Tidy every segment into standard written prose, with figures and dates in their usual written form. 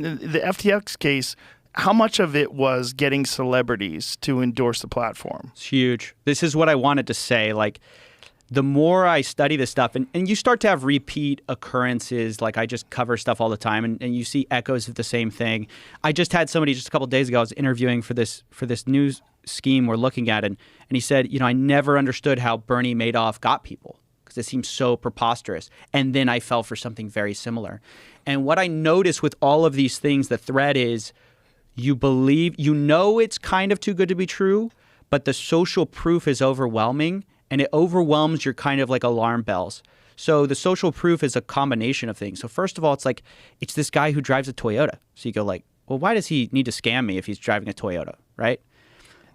The FTX case, how much of it was getting celebrities to endorse the platform? It's huge. This is what I wanted to say. Like, the more I study this stuff, and you start to have repeat occurrences, like I just cover stuff all the time, and you see echoes of the same thing. I just had somebody just a couple of days ago, I was interviewing for this news scheme we're looking at, and he said, I never understood how Bernie Madoff got people because it seems so preposterous. And then I fell for something very similar. And what I notice with all of these things, the thread is you believe, it's kind of too good to be true, but the social proof is overwhelming. And it overwhelms your kind of like alarm bells. So the social proof is a combination of things. So first of all, it's this guy who drives a Toyota. So you go like, well, why does he need to scam me if he's driving a Toyota, right?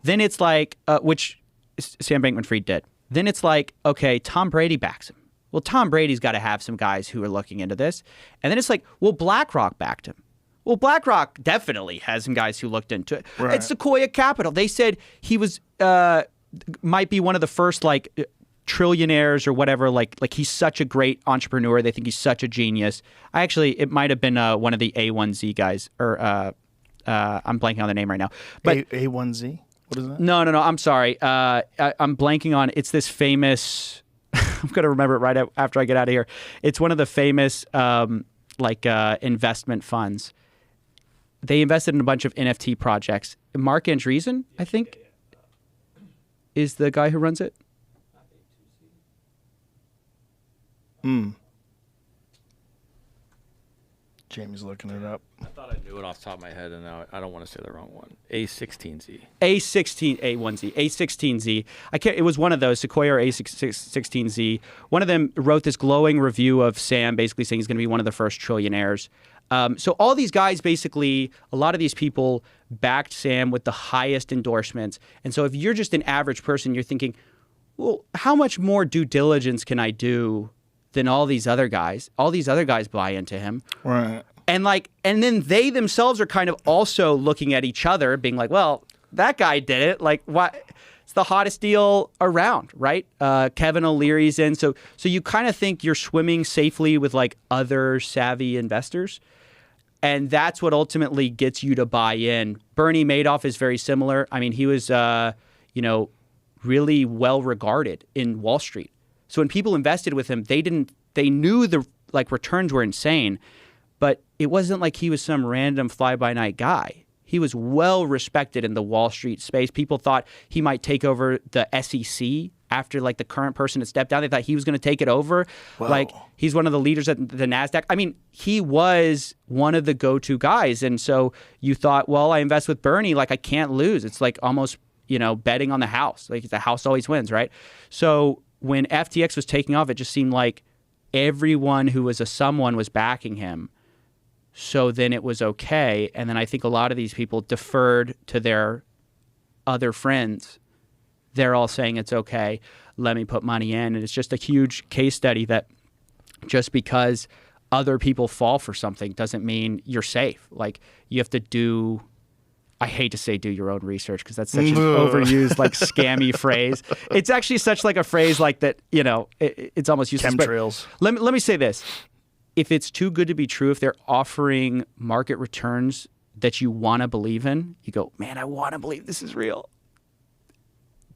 Then it's like, which Sam Bankman-Fried did. Then it's like, okay, Tom Brady backs him. Well, Tom Brady's got to have some guys who are looking into this. And then it's like, well, BlackRock backed him. Well, BlackRock definitely has some guys who looked into it. Right. It's Sequoia Capital. They said he was... might be one of the first like trillionaires or whatever. Like he's such a great entrepreneur. They think he's such a genius. It might have been one of the A1Z guys, or I'm blanking on the name right now. But A1Z? What is that? No. I'm sorry. I'm blanking on. It's this famous. I'm gonna remember it right after I get out of here. It's one of the famous investment funds. They invested in a bunch of NFT projects. Mark Andreessen, I think, is the guy who runs it. Jamie's looking it up. I thought I knew it off the top of my head, and now I don't want to say the wrong one. A16Z. A1Z. A16Z. It was one of those, Sequoia or A16Z. One of them wrote this glowing review of Sam, basically saying he's going to be one of the first trillionaires. So all these guys, basically, a lot of these people backed Sam with the highest endorsements. And so if you're just an average person, you're thinking, well, how much more due diligence can I do than all these other guys? All these other guys buy into him. Right. And then they themselves are kind of also looking at each other, being like, well, that guy did it. Like, what? It's the hottest deal around, right? Kevin O'Leary's in. So you kind of think you're swimming safely with like other savvy investors. And that's what ultimately gets you to buy in. Bernie Madoff is very similar. I mean, he was, really well regarded in Wall Street. So when people invested with him, they knew the returns were insane, but it wasn't like he was some random fly-by-night guy. He was well respected in the Wall Street space. People thought he might take over the SEC after the current person had stepped down. They thought he was going to take it over. Whoa. He's one of the leaders at the NASDAQ. I mean, he was one of the go-to guys. And so you thought, well, I invest with Bernie, I can't lose. It's almost, betting on the house. The house always wins, right? So when FTX was taking off, it just seemed like everyone who was a someone was backing him. So then it was okay. And then I think a lot of these people deferred to their other friends. They're all saying it's okay. Let me put money in. And it's just a huge case study that just because other people fall for something doesn't mean you're safe. You have to do, I hate to say do your own research because that's such an overused scammy phrase. It's actually such a phrase that, it's almost useless. Chemtrails. Let me say this. If it's too good to be true, if they're offering market returns that you want to believe in, you go, man, I want to believe this is real.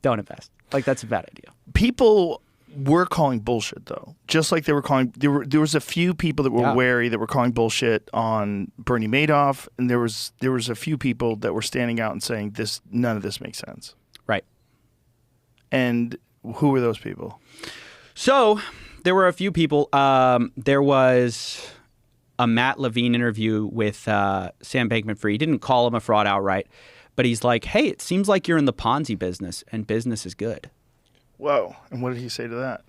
Don't invest. That's a bad idea. People were calling bullshit, though. Just like they were calling, there was a few people that were wary that were calling bullshit on Bernie Madoff, and there was a few people that were standing out and saying none of this makes sense. Right. And who were those people? So there were a few people. There was a Matt Levine interview with Sam Bankman-Fried. He didn't call him a fraud outright, but he's like, hey, it seems like you're in the Ponzi business, and business is good. Whoa. And what did he say to that?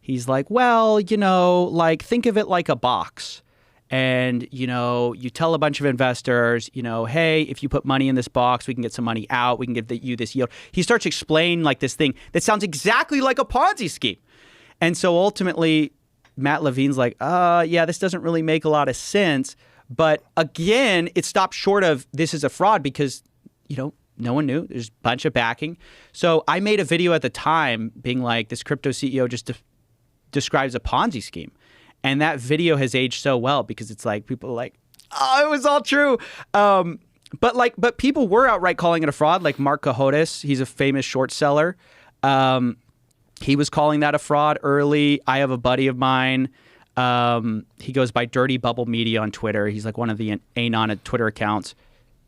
He's like, well, think of it like a box. And, you tell a bunch of investors, hey, if you put money in this box, we can get some money out. We can give you this yield. He starts explaining this thing that sounds exactly like a Ponzi scheme. And so ultimately, Matt Levine's like, yeah, this doesn't really make a lot of sense. But again, it stopped short of this is a fraud because, no one knew. There's a bunch of backing. So I made a video at the time being like, this crypto CEO just describes a Ponzi scheme. And that video has aged so well because it's people are like, Oh, it was all true. But people were outright calling it a fraud. Like Mark Cohodes, he's a famous short seller. He was calling that a fraud early. I have a buddy of mine. He goes by Dirty Bubble Media on Twitter. He's like one of the Anon Twitter accounts.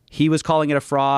He was calling it a fraud.